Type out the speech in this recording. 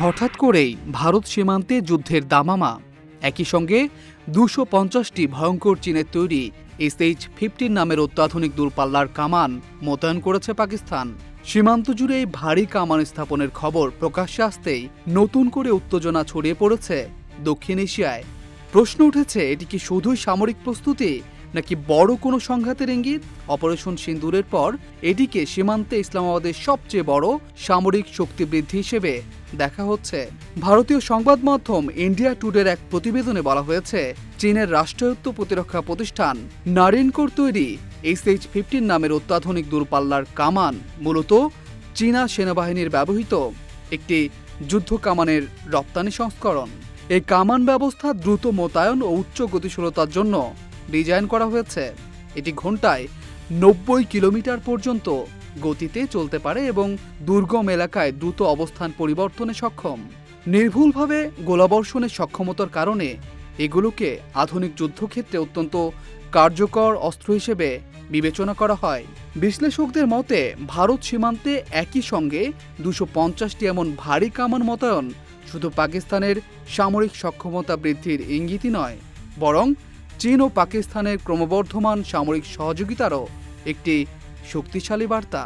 হঠাৎ করেই ভারত সীমান্তে যুদ্ধের দামামা। একই সঙ্গে ২৫০টি ভয়ঙ্কর চীনের তৈরি SH-15 নামের অত্যাধুনিক দূরপাল্লার কামান মোতায়েন করেছে পাকিস্তান। সীমান্ত জুড়ে এই ভারী কামান স্থাপনের খবর প্রকাশ্যে আসতেই নতুন করে উত্তেজনা ছড়িয়ে পড়েছে দক্ষিণ এশিয়ায়। প্রশ্ন উঠেছে, এটি কি শুধুই সামরিক প্রস্তুতি নাকি বড় কোনো সংঘাতের ইঙ্গিত? অপারেশন সিন্দুরের পর এটিকে সীমান্তে ইসলামাবাদের সবচেয়ে বড় সামরিক শক্তি বৃদ্ধি হিসেবে দেখা হচ্ছে। ভারতীয় সংবাদ মাধ্যম ইন্ডিয়া টুডের এক প্রতিবেদনে বলা হয়েছে, চীনের রাষ্ট্রায়ত্ত প্রতিরক্ষা প্রতিষ্ঠান নারিনকোর তৈরি SH-15 নামের অত্যাধুনিক দূরপাল্লার কামান মূলত চীনা সেনাবাহিনীর ব্যবহৃত একটি যুদ্ধ কামানের রপ্তানি সংস্করণ। এই কামান ব্যবস্থা দ্রুত মোতায়েন ও উচ্চ গতিশীলতার জন্য ডিজাইন করা হয়েছে। এটি ঘন্টায় ৯০ কিলোমিটার পর্যন্ত গতিতে চলতে পারে এবং দুর্গম এলাকায় দ্রুত অবস্থান পরিবর্তনে সক্ষম। নির্ভুলভাবে গোলাবর্ষণের সক্ষমতার কারণে এগুলোকে আধুনিক যুদ্ধক্ষেত্রে অত্যন্ত কার্যকর অস্ত্র হিসেবে বিবেচনা করা হয়। বিশ্লেষকদের মতে ভারত সীমান্তে একই সঙ্গে ২৫০টি এমন ভারী কামান মোতায়েন শুধু পাকিস্তানের সামরিক সক্ষমতা বৃদ্ধির ইঙ্গিতই নয়, বরং চীন ও পাকিস্তানের ক্রমবর্ধমান সামরিক সহযোগিতারও একটি শক্তিশালী বার্তা।